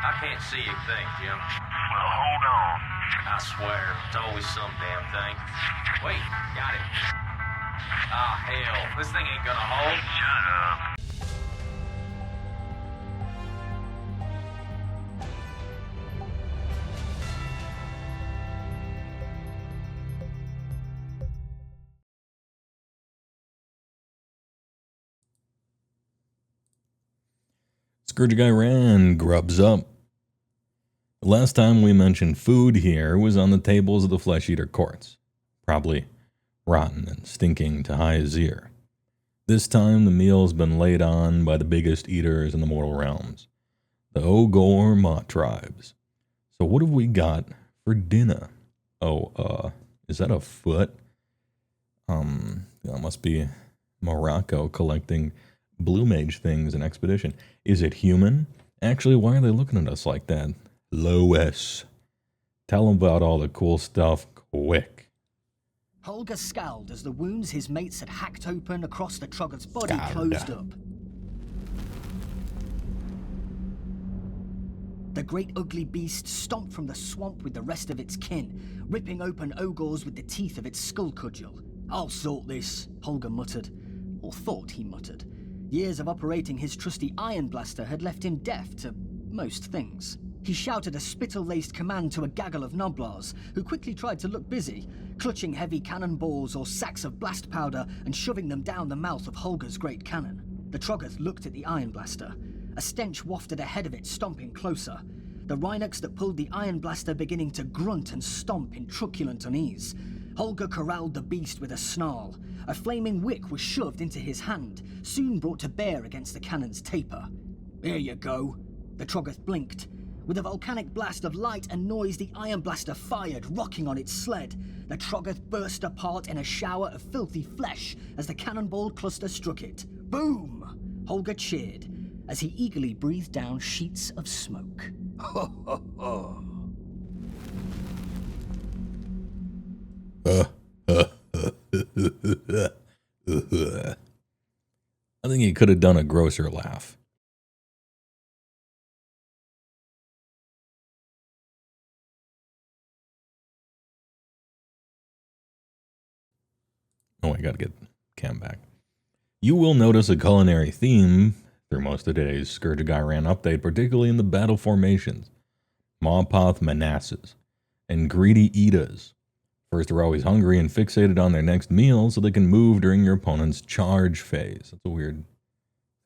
I can't see a thing, Jim. Well, hold on. I swear, it's always some damn thing. Wait, got it. Ah, hell, this thing ain't gonna hold. Shut up. Ghyran grubs up. The last time we mentioned food here was on the tables of the flesh eater courts, probably rotten and stinking to high as ear. This time the meal's been laid on by the biggest eaters in the mortal realms, the Ogor Mawtribes. So what have we got for dinner? Oh, is that a foot? That must be Morocco collecting Blue Mage things in Expedition. Is it human? Actually, why are they looking at us like that? Lois. Tell them about all the cool stuff quick. Holger scowled as the wounds his mates had hacked open across the Trogger's body closed up. The great ugly beast stomped from the swamp with the rest of its kin, ripping open Ogors with the teeth of its skull cudgel. "I'll sort this," Holger muttered, or thought he muttered. Years of operating his trusty iron blaster had left him deaf to most things. He shouted a spittle-laced command to a gaggle of Noblars, who quickly tried to look busy, clutching heavy cannonballs or sacks of blast powder and shoving them down the mouth of Holger's great cannon. The Troggoth looked at the iron blaster. A stench wafted ahead of it, stomping closer. The Rhinox that pulled the iron blaster beginning to grunt and stomp in truculent unease. Holger corralled the beast with a snarl. A flaming wick was shoved into his hand, soon brought to bear against the cannon's taper. "Here you go." The Troggoth blinked. With a volcanic blast of light and noise, the iron blaster fired, rocking on its sled. The Troggoth burst apart in a shower of filthy flesh as the cannonball cluster struck it. Boom! Holger cheered as he eagerly breathed down sheets of smoke. Ho, ho, ho. I think he could have done a grosser laugh. Oh, I gotta get Cam back. You will notice a culinary theme through most of today's Scourge of Ghyran update, particularly in the battle formations. Mawpoth Manasses and greedy Edas. First, they're always hungry and fixated on their next meal so they can move during your opponent's charge phase. That's a weird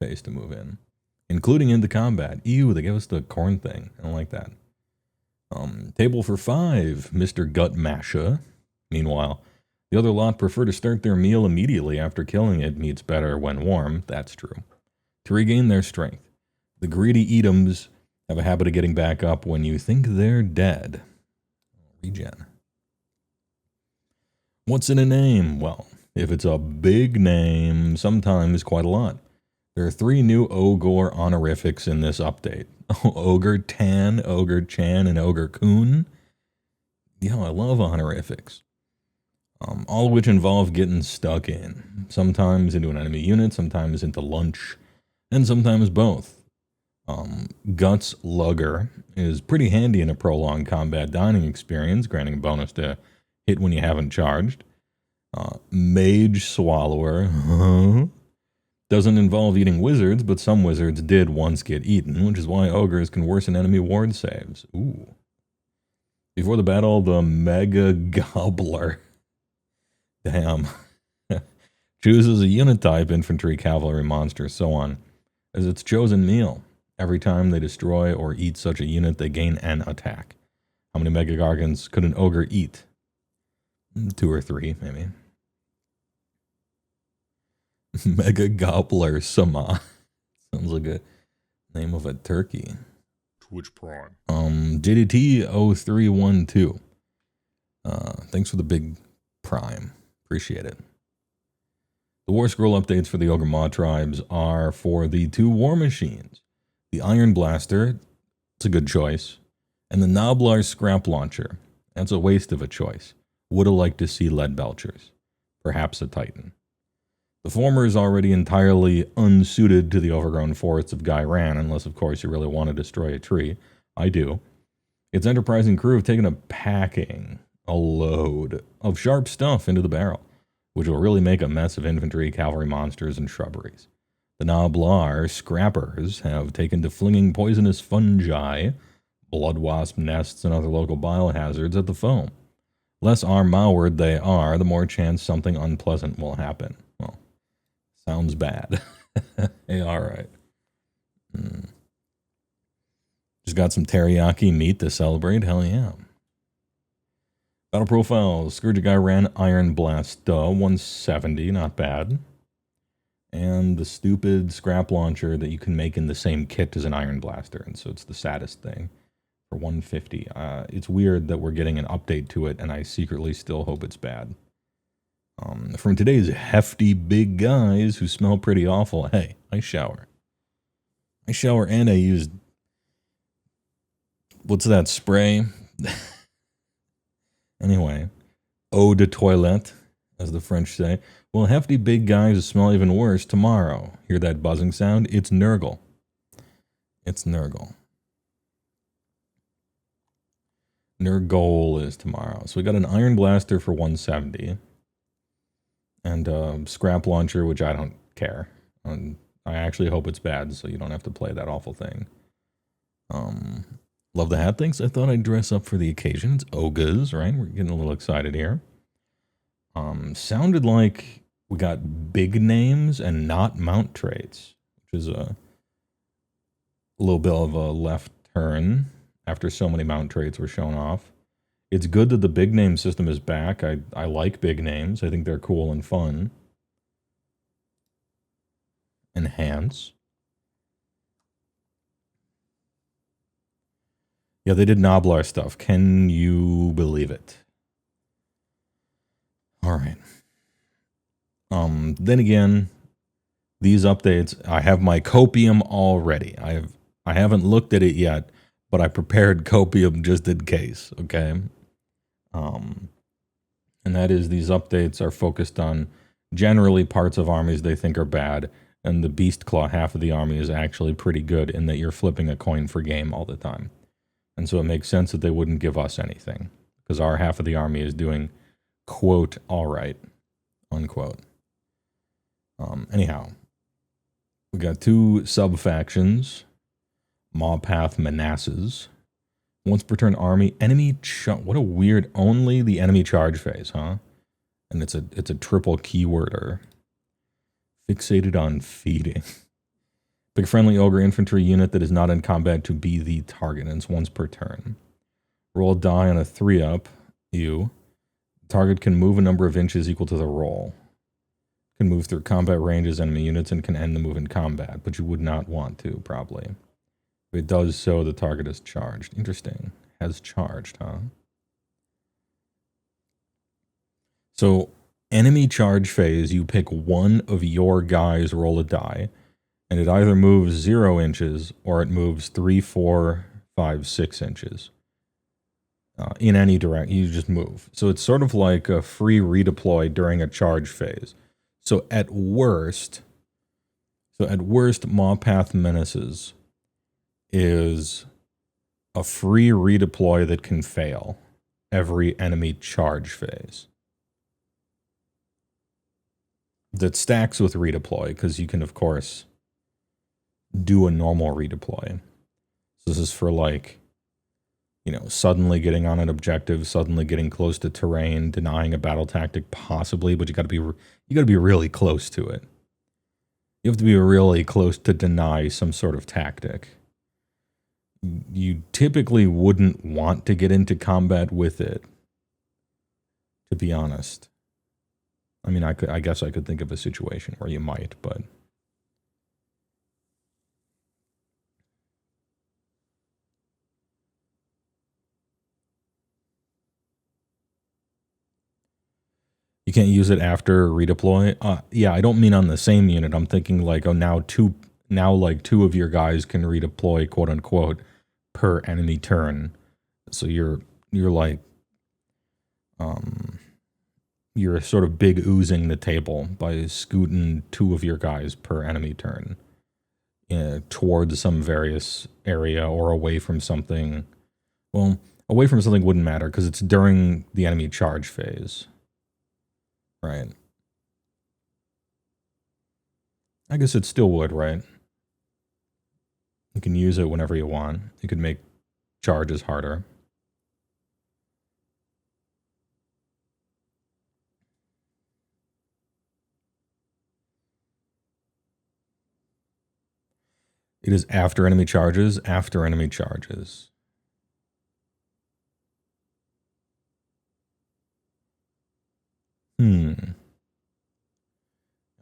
phase to move in. Including into combat. Ew, they gave us the corn thing. I don't like that. Table for 5, Mr. Gut Masha. Meanwhile, the other lot prefer to start their meal immediately after killing it. Meat's better when warm, that's true. To regain their strength. The greedy Edams have a habit of getting back up when you think they're dead. Regen. What's in a name? Well, if it's a big name, sometimes quite a lot. There are 3 new Ogor honorifics in this update. Ogre Tan, Ogre Chan, and Ogre Kun. Yeah, I love honorifics. All of which involve getting stuck in. Sometimes into an enemy unit, sometimes into lunch, and sometimes both. Guts Lugger is pretty handy in a prolonged combat dining experience, granting a bonus to hit when you haven't charged. Mage Swallower doesn't involve eating wizards, but some wizards did once get eaten, which is why ogres can worsen enemy ward saves. Ooh. Before the battle, the Mega Gobbler. Damn. Chooses a unit type, infantry, cavalry, monster, so on, as its chosen meal. Every time they destroy or eat such a unit, they gain an attack. How many Mega Gargants could an ogre eat? 2 or 3, maybe. Mega Gobbler Sama. Sounds like a name of a turkey. Twitch Prime. JDT0312. Thanks for the big prime. Appreciate it. The War Scroll updates for the Ogre Mawtribes are for the 2 War Machines. The Iron Blaster, it's a good choice. And the Noblar Scrap Launcher. That's a waste of a choice. Would have liked to see Lead Belchers. Perhaps a Titan. The former is already entirely unsuited to the overgrown forests of Ghyran, unless of course you really want to destroy a tree. I do. Its enterprising crew have taken packing a load of sharp stuff into the barrel, which will really make a mess of infantry, cavalry monsters, and shrubberies. The Nablar scrappers have taken to flinging poisonous fungi, blood wasp nests, and other local biohazards at the foe. Less armored they are, the more chance something unpleasant will happen. Well, sounds bad. Hey, all right. Just got some teriyaki meat to celebrate. Hell yeah. Battle profiles. Scourge of Ghyran, Iron Blast, 170, not bad. And the stupid scrap launcher that you can make in the same kit as an Iron Blaster, and so it's the saddest thing, for 150. It's weird that we're getting an update to it, and I secretly still hope it's bad. From today's hefty big guys who smell pretty awful. Hey, I shower. I shower and I use... What's that spray? Anyway, eau de toilette, as the French say. Well, hefty big guys smell even worse tomorrow. Hear that buzzing sound? It's Nurgle. It's Nurgle. Nurgle is tomorrow. So we got an Iron Blaster for 170. And a scrap launcher, which I don't care. I actually hope it's bad, so you don't have to play that awful thing. Love the hat things. I thought I'd dress up for the occasion. It's Ogres, right? We're getting a little excited here. Sounded like we got big names and not mount traits, which is a little bit of a left turn after so many mount traits were shown off. It's good that the big name system is back. I like big names. I think they're cool and fun. Enhance. Yeah, they did Nablar stuff. Can you believe it? All right. Then again, these updates, I have my copium already. I haven't looked at it yet, but I prepared copium just in case, okay? And that is, these updates are focused on generally parts of armies they think are bad, and the Beast Claw half of the army is actually pretty good in that you're flipping a coin for game all the time. And so it makes sense that they wouldn't give us anything, because our half of the army is doing, quote, all right, unquote. Anyhow, we got two sub-factions, Mawpath Manasses. Once per turn army, enemy what a weird, only the enemy charge phase, huh? And it's a triple keyworder. Fixated on feeding. Pick a friendly ogre infantry unit that is not in combat to be the target, and it's once per turn. Roll a die on a 3-up, the target can move a number of inches equal to the roll. Can move through combat ranges, enemy units, and can end the move in combat, but you would not want to, probably. If it does so, the target is charged. Interesting. Has charged, huh? So, enemy charge phase, you pick one of your guys, roll a die, and it either moves 0 inches or it moves 3, 4, 5, 6 inches. In any direction, you just move. So it's sort of like a free redeploy during a charge phase. So at worst, Mawpath Menaces is a free redeploy that can fail every enemy charge phase. That stacks with redeploy, because you can, of course, do a normal redeploy. So this is for, like, you know, suddenly getting on an objective, suddenly getting close to terrain, denying a battle tactic, possibly, but you got to be really close to it. You have to be really close to deny some sort of tactic. You typically wouldn't want to get into combat with it, to be honest. I mean, I guess I could think of a situation where you might, but you can't use it after redeploy. Yeah, I don't mean on the same unit. I'm thinking like, oh, now two of your guys can redeploy, quote unquote, per enemy turn. So you're like, you're sort of big oozing the table by scooting 2 of your guys per enemy turn. towards some various area or away from something. Well, away from something wouldn't matter because it's during the enemy charge phase. Right. I guess it still would, right? You can use it whenever you want. You could make charges harder. It is after enemy charges, after enemy charges.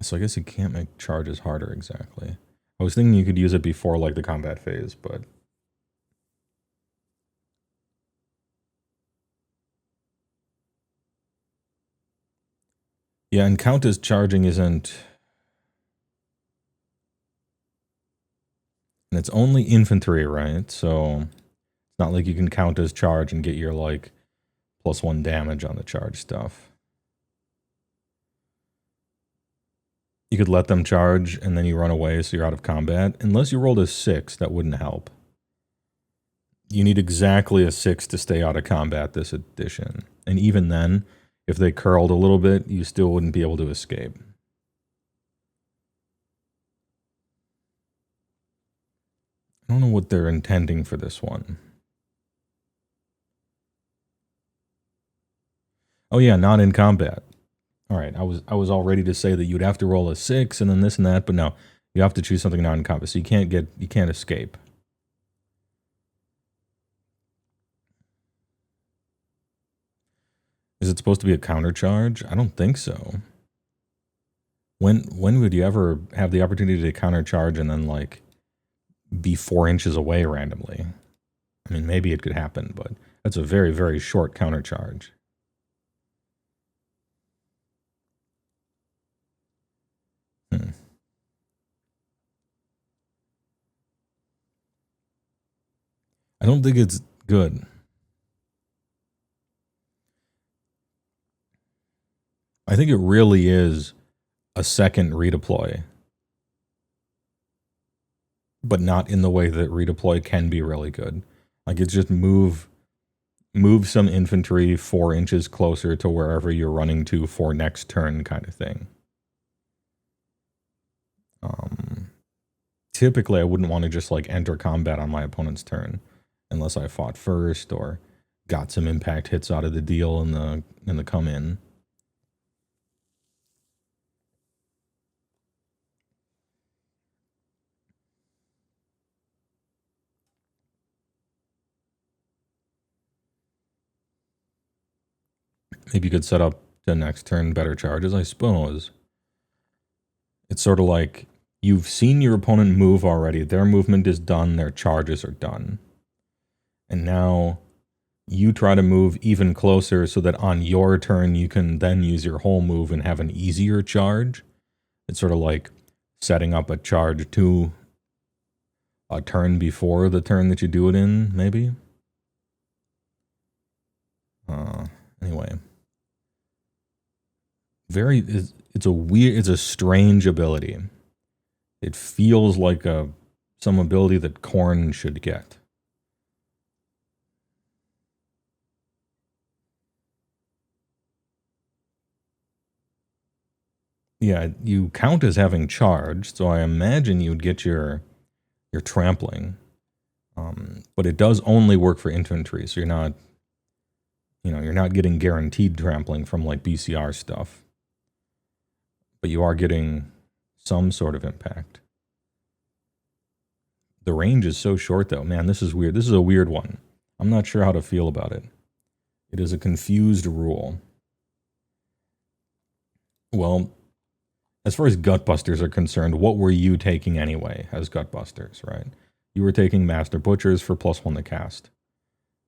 So I guess you can't make charges harder exactly. I was thinking you could use it before like the combat phase, but... Yeah, and count as charging isn't... And it's only infantry, right? So it's not like you can count as charge and get your like +1 damage on the charge stuff. You could let them charge and then you run away so you're out of combat. Unless you rolled a 6, that wouldn't help. You need exactly a 6 to stay out of combat this edition. And even then, if they curled a little bit, you still wouldn't be able to escape. I don't know what they're intending for this one. Oh yeah, not in combat. All right, I was all ready to say that you'd have to roll a 6 and then this and that, but no, you have to choose something not in combat, so you can't escape. Is it supposed to be a countercharge? I don't think so. When would you ever have the opportunity to countercharge and then like be 4 inches away randomly? I mean, maybe it could happen, but that's a very, very short countercharge. I don't think it's good. I think it really is a second redeploy, but not in the way that redeploy can be really good. Like it's just move some infantry 4 inches closer to wherever you're running to for next turn kind of thing. Typically, I wouldn't want to just like enter combat on my opponent's turn unless I fought first or got some impact hits out of the deal in the come in. Maybe you could set up the next turn better charges, I suppose. It's sort of like you've seen your opponent move already. Their movement is done. Their charges are done. And now you try to move even closer so that on your turn you can then use your whole move and have an easier charge. It's sort of like setting up a charge to a turn before the turn that you do it in, maybe? Anyway. It's a strange ability. It feels like some ability that Khorne should get. Yeah, you count as having charged, so I imagine you'd get your trampling. But it does only work for infantry, so you're not getting guaranteed trampling from like BCR stuff. But you are getting some sort of impact. The range is so short though. Man, this is weird. This is a weird one. I'm not sure how to feel about it. It is a confused rule. Well, as far as Gutbusters are concerned, what were you taking anyway as Gutbusters, right? You were taking Master Butchers for +1 to cast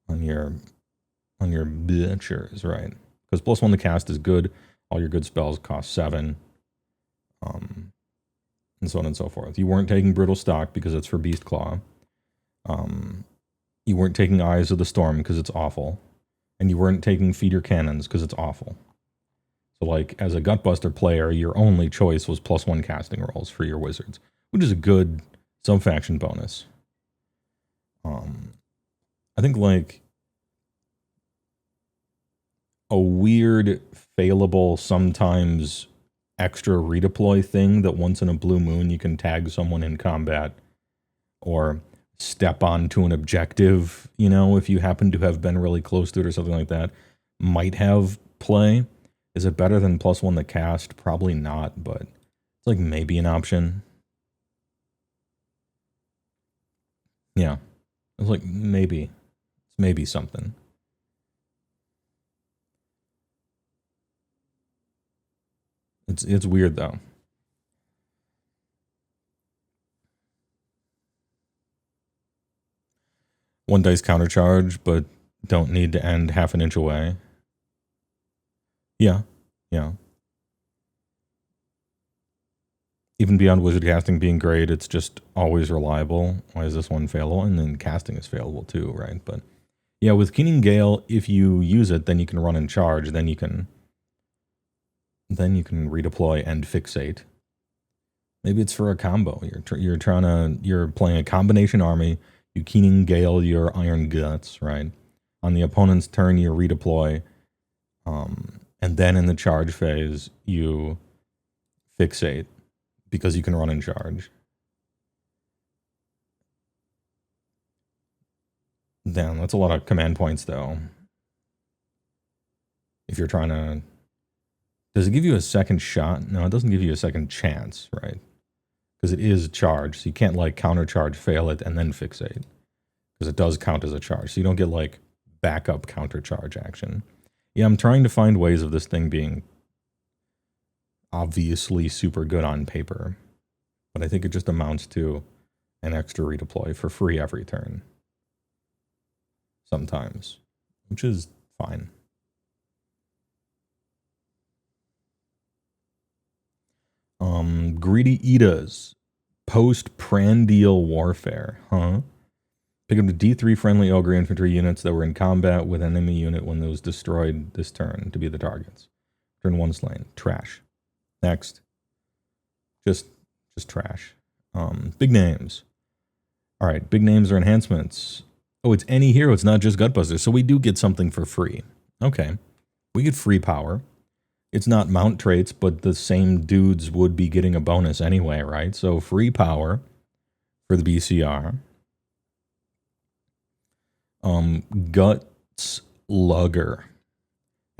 on your Butchers, right? Because +1 to cast is good. All your good spells cost 7. And so on and so forth. You weren't taking Brittle Stock because it's for Beast Claw. You weren't taking Eyes of the Storm because it's awful. And you weren't taking Feeder Cannons because it's awful. So like, as a Gutbuster player, your only choice was +1 casting rolls for your wizards, which is a good Sub-faction bonus. I think like a weird, failable, sometimes extra redeploy thing that once in a blue moon you can tag someone in combat or step onto an objective, you know, if you happen to have been really close to it or something like that, might have play. Is it better than +1 the cast? Probably not, but it's like maybe an option. Yeah. It's like maybe. It's maybe something. It's weird though. One dice countercharge, but don't need to end half an inch away. Yeah, yeah. Even beyond wizard casting being great, it's just always reliable. Why is this one failable? And then casting is failable too, right? But yeah, with Keening Gale, if you use it, then you can run and charge. Then you can redeploy and fixate. Maybe it's for a combo. You're playing a combination army. You Keening Gale your Iron Guts, right? On the opponent's turn, you redeploy, and then in the charge phase, you fixate because you can run and charge. Damn, that's a lot of command points, though. If you're trying to... Does it give you a second shot? No, it doesn't give you a second chance, right? Because it is charged, so you can't, like, countercharge, fail it, and then fixate. Because it does count as a charge, so you don't get, like, backup countercharge action. Yeah, I'm trying to find ways of this thing being obviously super good on paper. But I think it just amounts to an extra redeploy for free every turn. Sometimes. Which is fine. Greedy Idas. Post-Prandial Warfare. Huh? Pick up the D3 friendly Ogre infantry units that were in combat with an enemy unit when it was destroyed this turn to be the targets. Turn 1 slain. Trash. Next. Just trash. Big names. Alright, big names are enhancements. Oh, it's any hero, it's not just Gutbusters. So we do get something for free. Okay. We get free power. It's not mount traits, but the same dudes would be getting a bonus anyway, right? So free power for the BCR. Guts Lugger.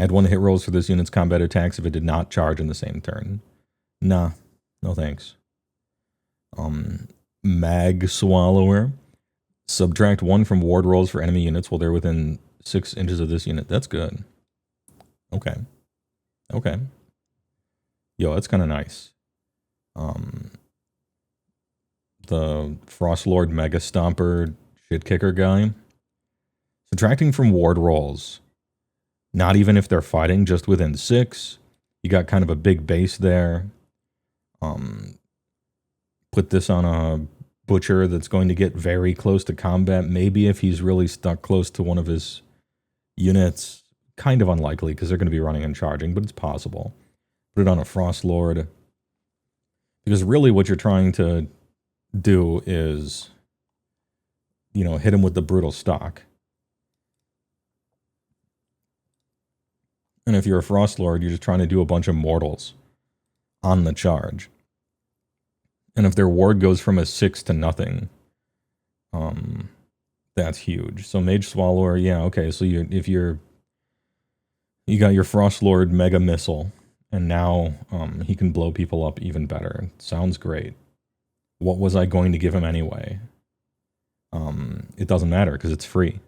Add 1 hit rolls for this unit's combat attacks if it did not charge in the same turn. Nah, no thanks. Mag Swallower. Subtract 1 from ward rolls for enemy units while they're within 6 inches of this unit. That's good. Okay. Okay. Yo, that's kind of nice. The Frostlord Mega Stomper Shit Kicker guy. Subtracting from ward rolls. Not even if they're fighting, just within 6. You got kind of a big base there. Put this on a butcher that's going to get very close to combat. Maybe if he's really stuck close to one of his units. Kind of unlikely because they're going to be running and charging, but it's possible. Put it on a Frostlord. Because really what you're trying to do is, you know, hit him with the brutal stock. And if you're a Frostlord, you're just trying to do a bunch of mortals on the charge. And if their ward goes from a 6 to nothing, that's huge. So Mage Swallower, yeah, okay. So you got your Frostlord Mega Missile, and now he can blow people up even better. Sounds great. What was I going to give him anyway? It doesn't matter because it's free,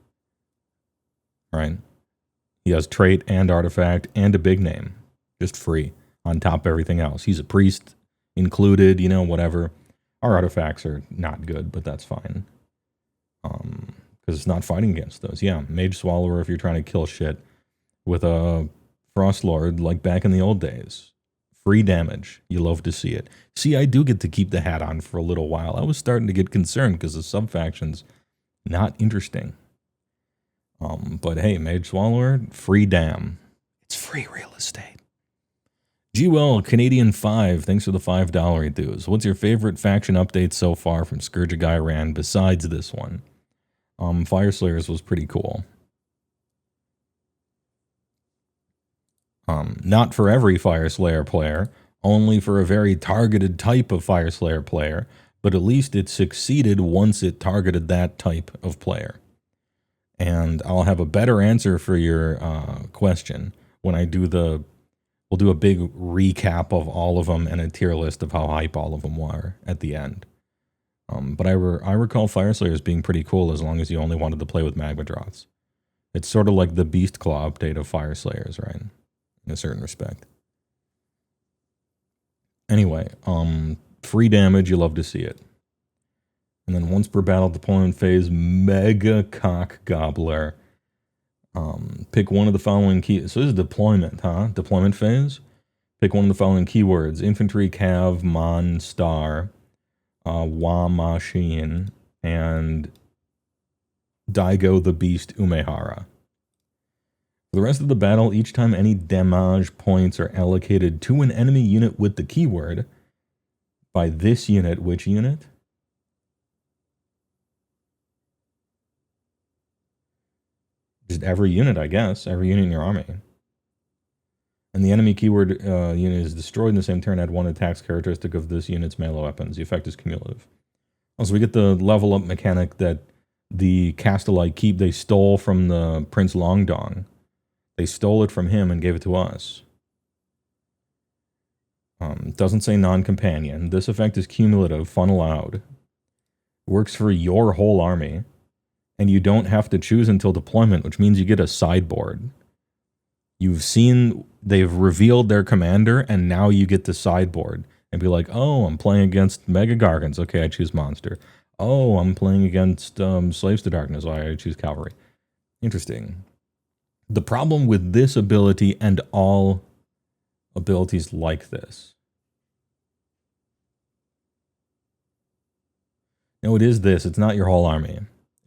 right? He has trait and artifact and a big name. Just free on top of everything else. He's a priest included, you know, whatever. Our artifacts are not good, but that's fine. Because it's not fighting against those. Yeah, Mage Swallower if you're trying to kill shit with a Frostlord like back in the old days. Free damage. You love to see it. See, I do get to keep the hat on for a little while. I was starting to get concerned because the sub-faction's not interesting. But hey, Mage Swallower, free dam. It's free real estate. Gwell Canadian 5, thanks for the $5 dues. What's your favorite faction update so far from Scourge of Ghyran besides this one? Fire Slayers was pretty cool. Not for every Fire Slayer player, only for a very targeted type of Fire Slayer player, but at least it succeeded once it targeted that type of player. And I'll have a better answer for your question when I do we'll do a big recap of all of them and a tier list of how hype all of them were at the end. But I recall Fire Slayers being pretty cool as long as you only wanted to play with Magma Droths. It's sort of like the Beast Claw update of Fire Slayers, right? In a certain respect. Anyway, free damage, you love to see it. And then once per battle deployment phase, Mega Cock Gobbler. Pick one of the following key. So this is deployment, huh? Deployment phase. Pick one of the following keywords: infantry, cav, mon, star, wa machine, and Daigo the Beast Umehara. For the rest of the battle, each time any damage points are allocated to an enemy unit with the keyword by this unit, which unit? Just every unit, I guess. Every unit in your army. And the enemy keyword unit is destroyed in the same turn. Add one attacks characteristic of this unit's melee weapons. The effect is cumulative. Also, we get the level up mechanic that the Castellite keep. They stole from the Prince Longdong. They stole it from him and gave it to us. Doesn't say non-companion. This effect is cumulative, fun allowed. Works for your whole army. And you don't have to choose until deployment, which means you get a sideboard. You've seen, they've revealed their commander, and now you get the sideboard. And be like, oh, I'm playing against Mega Gargants. Okay, I choose Monster. Oh, I'm playing against Slaves to Darkness. I choose Cavalry. Interesting. The problem with this ability and all abilities like this. No, it is this. It's not your whole army.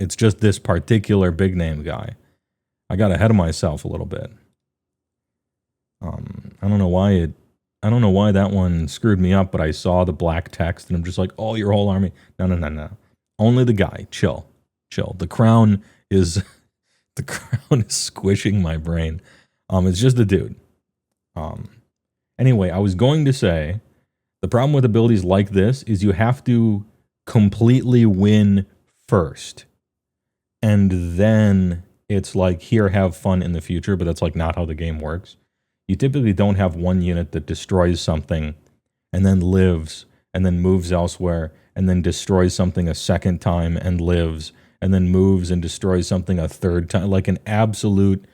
It's just this particular big name guy. I got ahead of myself a little bit. I don't know why that one screwed me up, but I saw the black text and I'm just like, oh, your whole army. No. Only the guy. Chill. The crown is squishing my brain. It's just the dude. Anyway, I was going to say the problem with abilities like this is you have to completely win first. And then it's like, here, have fun in the future, but that's like not how the game works. You typically don't have one unit that destroys something and then lives and then moves elsewhere and then destroys something a second time and lives and then moves and destroys something a third time. Like an absolute,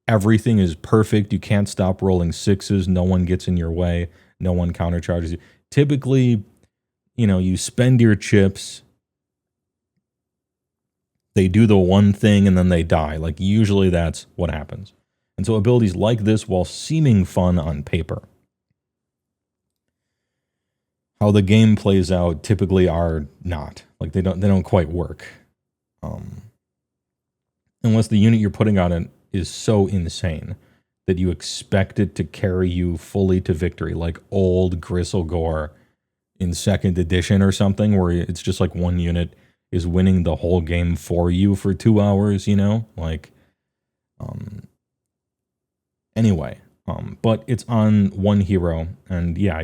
everything is perfect. You can't stop rolling sixes. No one gets in your way. No one countercharges you. Typically, you spend your chips. They do the one thing and then they die. Like usually that's what happens. And so abilities like this, while seeming fun on paper, how the game plays out typically are not. Like they don't quite work. Unless the unit you're putting on it is so insane that you expect it to carry you fully to victory, like old Gristlegore in 2nd edition or something, where it's just like one unit is winning the whole game for you for 2 hours, anyway, but it's on one hero, and yeah,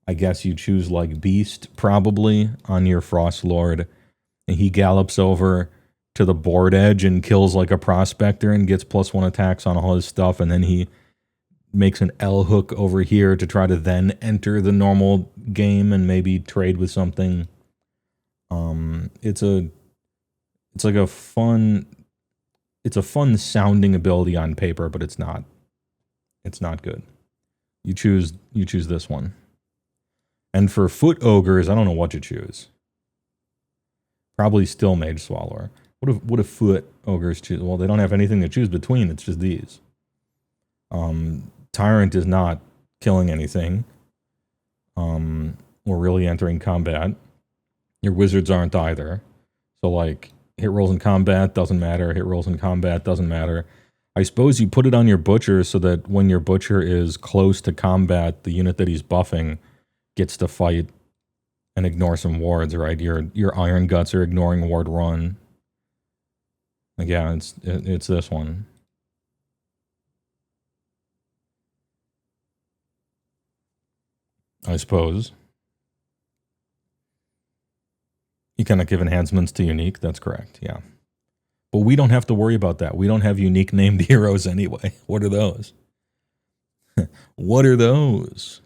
I guess you choose like Beast probably on your Frost Lord, and he gallops over to the board edge and kills like a prospector and gets +1 attacks on all his stuff, and then he makes an L hook over here to try to then enter the normal game and maybe trade with something. It's a fun sounding ability on paper, but it's not good. You choose this one. And for foot ogres, I don't know what to choose. Probably still Mage Swallower. What if foot ogres choose? Well, they don't have anything to choose between. It's just these. Tyrant is not killing anything. Or really entering combat. Your wizards aren't either. So like hit rolls in combat doesn't matter. Hit rolls in combat doesn't matter. I suppose you put it on your butcher so that when your butcher is close to combat, the unit that he's buffing gets to fight and ignore some wards, right? Your Iron Guts are ignoring ward 1. Like, yeah, it's this one. I suppose. You kind of give enhancements to unique, that's correct, yeah. But we don't have to worry about that. We don't have unique named heroes anyway. What are those? What are those?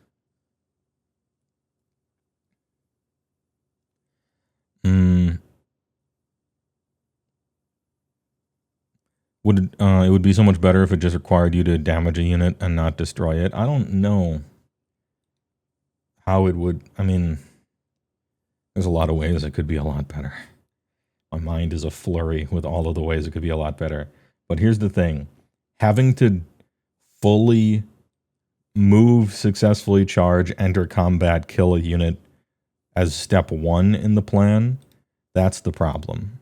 It would be so much better if it just required you to damage a unit and not destroy it. I don't know how it would. I mean, there's a lot of ways it could be a lot better. My mind is a flurry with all of the ways it could be a lot better. But here's the thing. Having to fully move, successfully charge, enter combat, kill a unit as step 1 in the plan, that's the problem.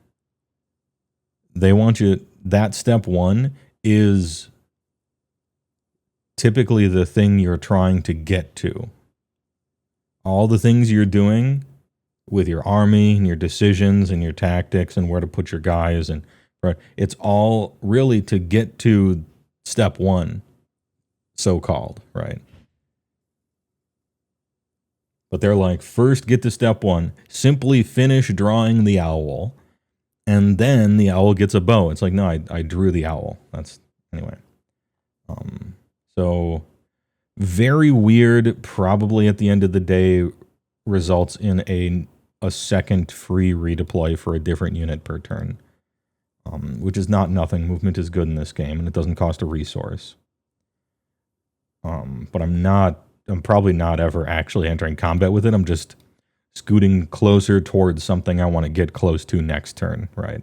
They want you... That step 1 is typically the thing you're trying to get to. All the things you're doing with your army and your decisions and your tactics and where to put your guys, and it's all really to get to step 1, so-called, right? But they're like, first get to step 1, simply finish drawing the owl, and then the owl gets a bow. It's like, no, I drew the owl. That's, anyway. So, very weird, probably at the end of the day, results in a second free redeploy for a different unit per turn. Which is not nothing. Movement is good in this game, and it doesn't cost a resource. But I'm probably not ever actually entering combat with it. I'm just scooting closer towards something I want to get close to next turn, right?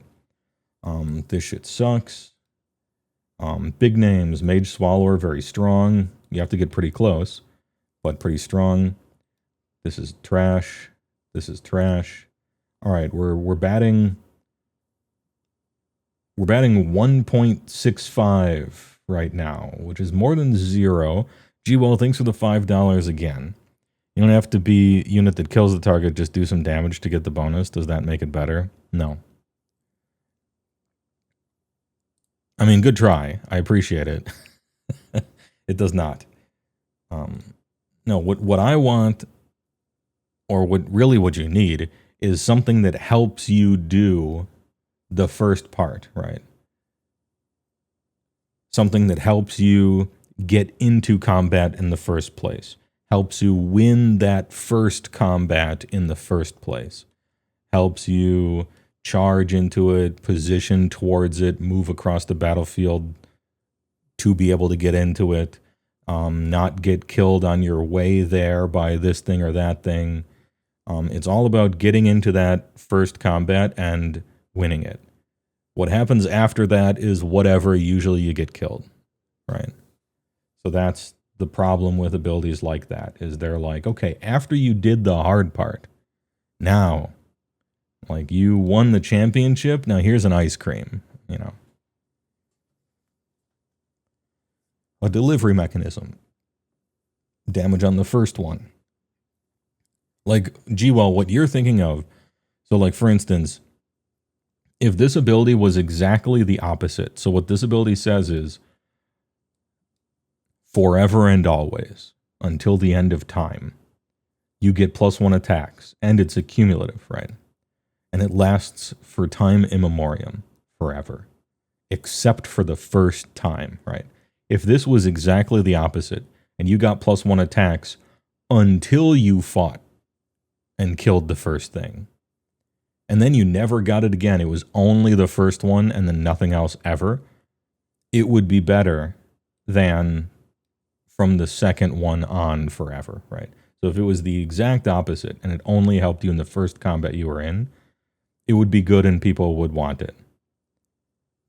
This shit sucks. Big names, Mage Swallower, very strong. You have to get pretty close, but pretty strong. This is trash. This is trash. All right, we're batting 1.65 right now, which is more than 0. HeyWoah, thanks for the $5 again. You don't have to be unit that kills the target, just do some damage to get the bonus. Does that make it better? No. I mean, good try. I appreciate it. It does not. No, what I want, or what you need, is something that helps you do the first part, right? Something that helps you get into combat in the first place. Helps you win that first combat in the first place. Helps you charge into it, position towards it, move across the battlefield to be able to get into it, not get killed on your way there by this thing or that thing. It's all about getting into that first combat and winning it. What happens after that is whatever, usually you get killed, right? So that's the problem with abilities like that, is they're like, okay, after you did the hard part, now, like, you won the championship, now here's an ice cream, you know. A delivery mechanism. Damage on the first one. Like, HeyWoah, what you're thinking of, so like, for instance, if this ability was exactly the opposite, so what this ability says is, forever and always, until the end of time, you get +1 attacks, and it's a cumulative, right? And it lasts for time immemorial, forever, except for the first time, right? If this was exactly the opposite, and you got +1 attacks until you fought and killed the first thing, and then you never got it again, it was only the first one and then nothing else ever, it would be better than from the second one on forever, right? So if it was the exact opposite and it only helped you in the first combat you were in, it would be good and people would want it.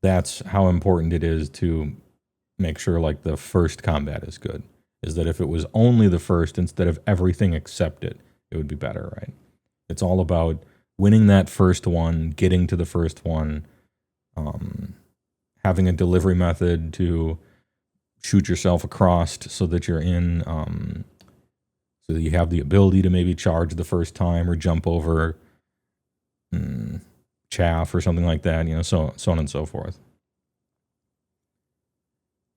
That's how important it is to make sure like the first combat is good, is that if it was only the first instead of everything except it, it would be better, right? It's all about winning that first one, getting to the first one, having a delivery method to shoot yourself across so that you're in, so that you have the ability to maybe charge the first time or jump over chaff or something like that, so on and so forth.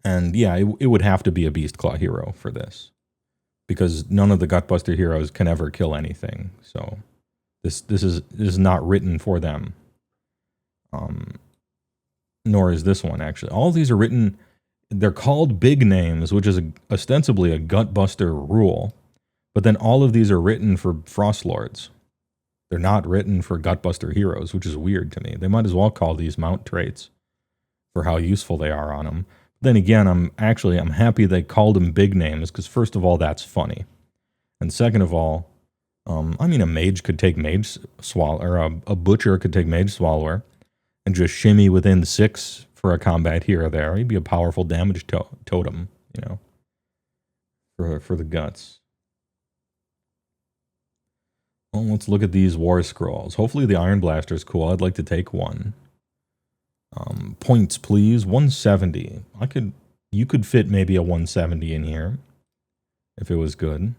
And yeah, it would have to be a Beast Claw hero for this, because none of the Gutbuster heroes can ever kill anything. So this is not written for them. Nor is this one, actually. All of these are written, they're called big names, which is ostensibly a Gutbuster rule, but then all of these are written for Frostlords. They're not written for Gutbuster heroes, which is weird to me. They might as well call these mount traits for how useful they are on them. Then again, I'm happy they called them big names, because first of all, that's funny. And second of all, I mean, a mage could take Mage Swallower, or a butcher could take Mage Swallower and just shimmy within 6 for a combat here or there. He'd be a powerful damage totem, for the guts. Well, let's look at these War Scrolls. Hopefully the Iron Blaster's cool. I'd like to take one. Points, please. 170. You could fit maybe a 170 in here if it was good.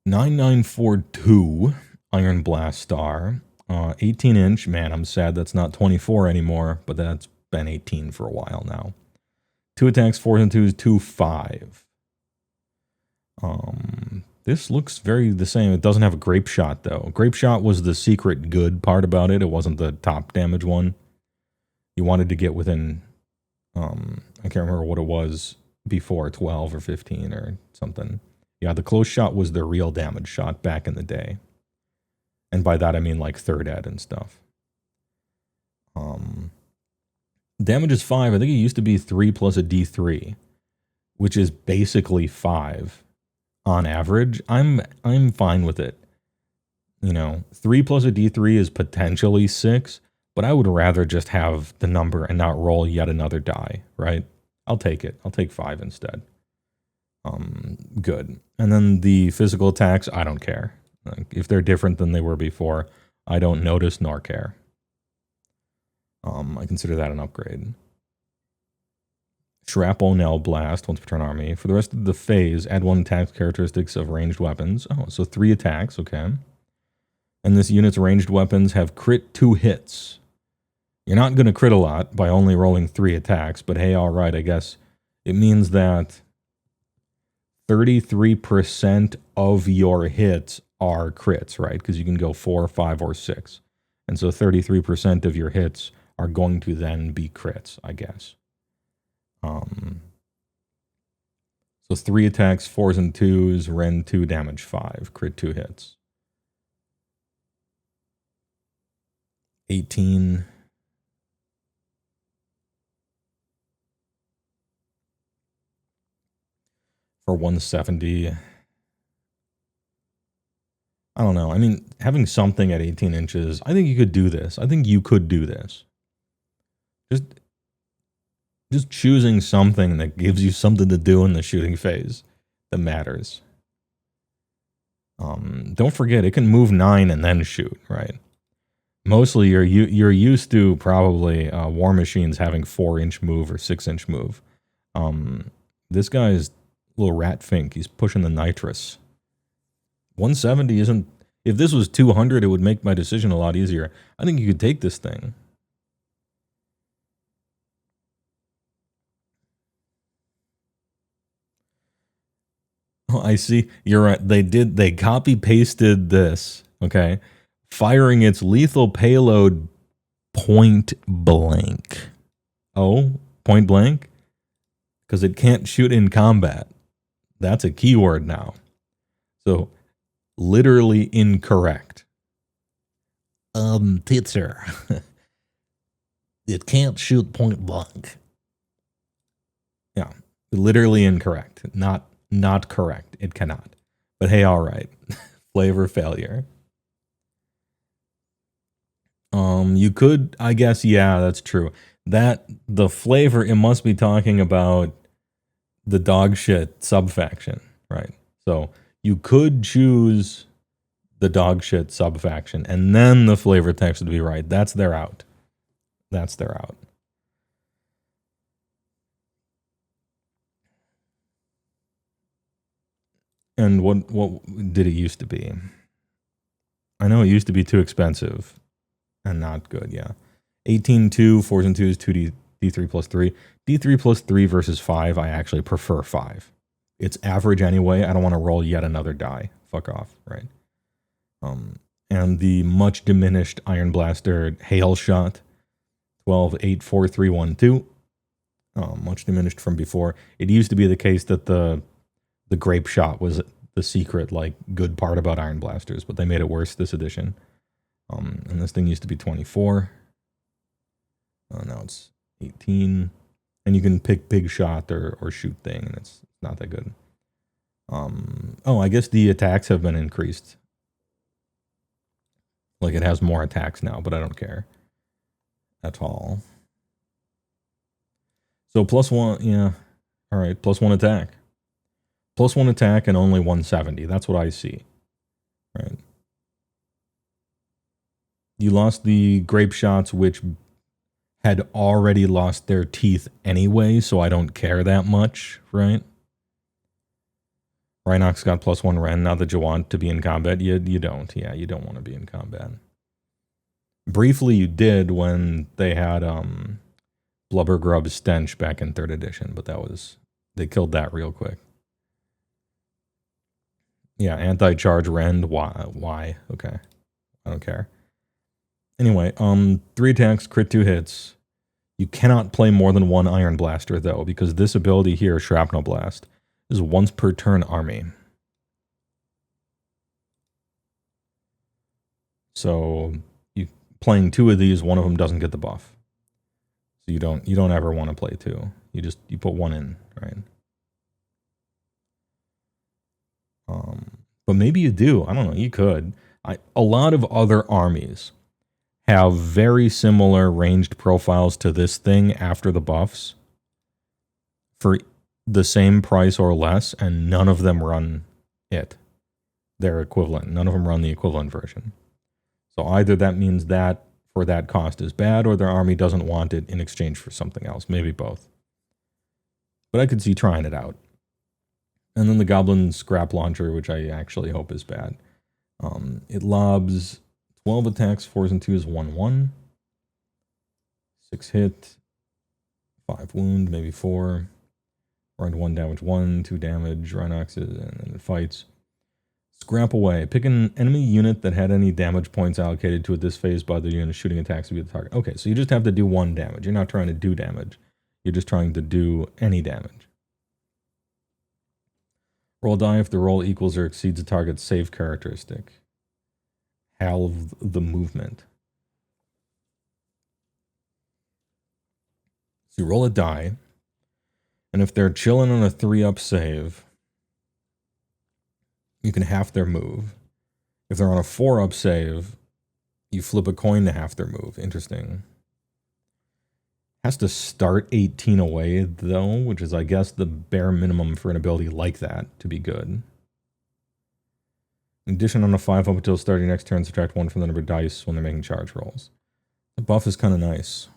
$9,942 Iron Blast Star. 18-inch. Man, I'm sad that's not 24 anymore, but that's been 18 for a while now. 2 attacks, 4 and 2s, 2-5. This looks very the same. It doesn't have a Grape Shot, though. Grape Shot was the secret good part about it. It wasn't the top damage one. You wanted to get within, I can't remember what it was before, 12 or 15 or something. Yeah, the close shot was the real damage shot back in the day. And by that, I mean like 3rd ed and stuff. Damage is 5. I think it used to be 3 plus a D3, which is basically 5. On average. I'm fine with it. 3 plus a D3 is potentially 6, but I would rather just have the number and not roll yet another die, right? I'll take it. I'll take 5 instead. Good. And then the physical attacks, I don't care. If they're different than they were before, I don't notice nor care. I consider that an upgrade. Shrapnel Blast, once per turn army. For the rest of the phase, add 1 attack characteristics of ranged weapons. Oh, so 3 attacks, okay. And this unit's ranged weapons have crit 2 hits. You're not going to crit a lot by only rolling 3 attacks, but hey, alright, I guess it means that 33% of your hits are crits, right? Because you can go 4, 5, or 6. And so 33% of your hits are going to then be crits, I guess. So 3 attacks, 4s and 2s, Ren 2, damage 5, crit 2 hits. 18. For 170. I don't know. I mean, having something at 18 inches, I think you could do this. I think you could do this. Just choosing something that gives you something to do in the shooting phase that matters. Don't forget, it can move 9 and then shoot, right? Mostly you're used to probably War Machines having 4-inch move or 6-inch move. This guy is a little rat fink. He's pushing the nitrous. 170 isn't... If this was 200, it would make my decision a lot easier. I think you could take this thing. Oh, I see. You're right. They copy pasted this. Okay. Firing its lethal payload point blank. Oh, point blank? Because it can't shoot in combat. That's a keyword now. So, literally incorrect. Teacher. It can't shoot point blank. Yeah. Literally incorrect. Not correct. It cannot. But hey, all right. Flavor failure. You could, I guess, yeah, that's true. That the flavor, it must be talking about the dog shit subfaction, right? So you could choose the dog shit sub faction, and then the flavor text would be right. That's their out. That's their out. And what did it used to be? I know it used to be too expensive and not good, yeah. 18-2, 4s and 2s, 2D, D3 plus 3. D3 plus 3 versus 5, I actually prefer 5. It's average anyway. I don't want to roll yet another die. Fuck off, right? And the much diminished Iron Blaster Hail Shot, 12, 8, 4, 3, 1, 2. Much diminished from before. It used to be the case that the Grape Shot was the secret, like, good part about Iron Blasters, but they made it worse this edition. And this thing used to be 24. Now it's 18. And you can pick Big Shot or Shoot Thing, and it's not that good. I guess the attacks have been increased. Like, it has more attacks now, but I don't care at all. So +1, yeah. All right, +1 attack. +1 attack and only 170. That's what I see. Right. You lost the Grape Shots, which had already lost their teeth anyway, so I don't care that much, right? Rhinox got +1 Ren. Now that you want to be in combat, you don't. Yeah, you don't want to be in combat. Briefly, you did when they had Blubber Grub Stench back in 3rd edition, but they killed that real quick. Yeah, anti-charge Rend. Why? Okay. I don't care. Anyway, 3 attacks, crit 2 hits. You cannot play more than 1 Iron Blaster, though, because this ability here, Shrapnel Blast, is once per turn army. So, you playing 2 of these, one of them doesn't get the buff. So you don't ever want to play 2. You put 1 in, right? But maybe you do. I don't know. You could. A lot of other armies have very similar ranged profiles to this thing after the buffs for the same price or less, and none of them run it. Their equivalent. None of them run the equivalent version. So either that means that for that cost is bad, or their army doesn't want it in exchange for something else. Maybe both. But I could see trying it out. And then the Goblin Scrap Launcher, which I actually hope is bad. It lobs 12 attacks, 4s and 2s, 1/1. 6 hit, 5 wound, maybe 4. Run 1 damage, 1, 2 damage, Rhinoxes, and then it fights. Scrap away. Pick an enemy unit that had any damage points allocated to it this phase by the unit shooting attacks to be the target. Okay, so you just have to do 1 damage. You're not trying to do damage. You're just trying to do any damage. Roll die if the roll equals or exceeds the target's save characteristic. Halve the movement. So you roll a die, and if they're chilling on a 3-up save, you can half their move. If they're on a 4-up save, you flip a coin to half their move. Interesting. Has to start 18 away, though, which is, I guess, the bare minimum for an ability like that to be good. In addition, on a 5 up until starting next turn, subtract 1 from the number of dice when they're making charge rolls. The buff is kind of nice.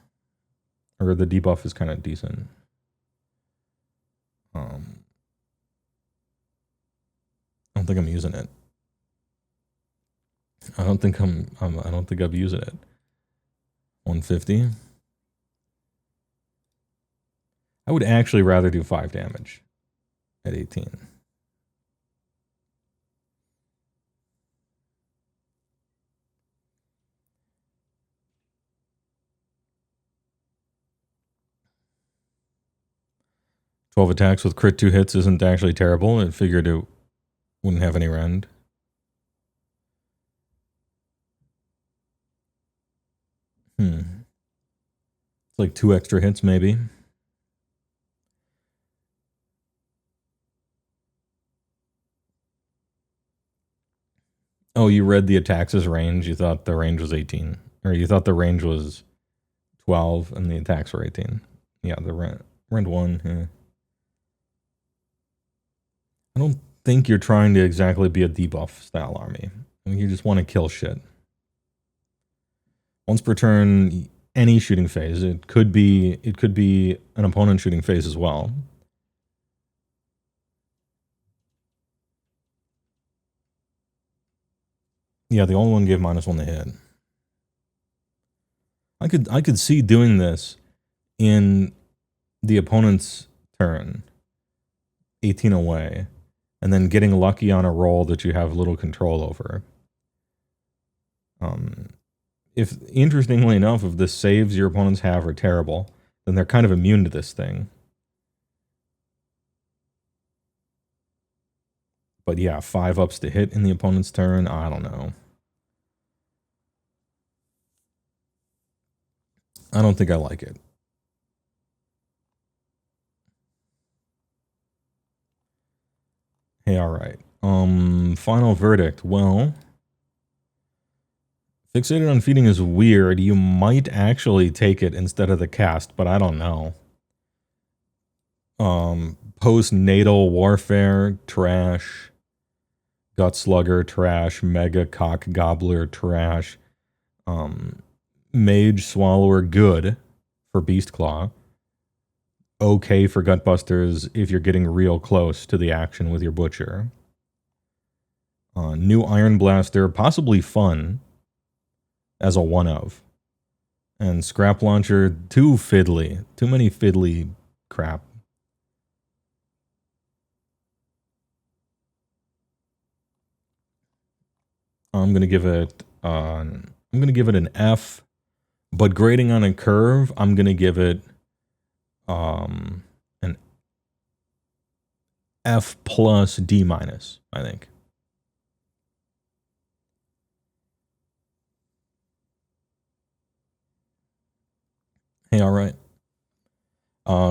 Or the debuff is kind of decent. I don't think I'm using it. I don't think I'm using it. 150. I would actually rather do 5 damage at 18. "12 attacks with crit 2 hits isn't actually terrible. I figured it wouldn't have any rend. It's like 2 extra hits, maybe. Oh, you read the attacks as range. You thought the range was 18. Or you thought the range was 12 and the attacks were 18. Yeah, the rend 1. Yeah. I don't think you're trying to exactly be a debuff style army. I mean, you just want to kill shit. Once per turn, any shooting phase. It could be an opponent shooting phase as well. Yeah, the only one gave -1 to hit. I could see doing this in the opponent's turn, 18 away, and then getting lucky on a roll that you have little control over. If interestingly enough, if the saves your opponents have are terrible, then they're kind of immune to this thing. But yeah, 5 ups to hit in the opponent's turn, I don't know. I don't think I like it. Hey, all right. Final verdict. Well, fixated on feeding is weird. You might actually take it instead of the cast, but I don't know. Postnatal warfare, trash. Gut slugger, trash. Mega cock gobbler, trash. Mage swallower, good for beast claw. Okay for gutbusters if you're getting real close to the action with your butcher. New iron blaster, possibly fun as a one of. And scrap launcher, too fiddly. Too many fiddly crap. I'm gonna give it an F, but grading on a curve, I'm gonna give it an F plus D minus, I think. Hey, all right.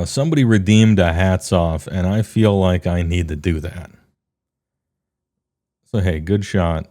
Somebody redeemed a hats off, and I feel like I need to do that. So hey, good shot.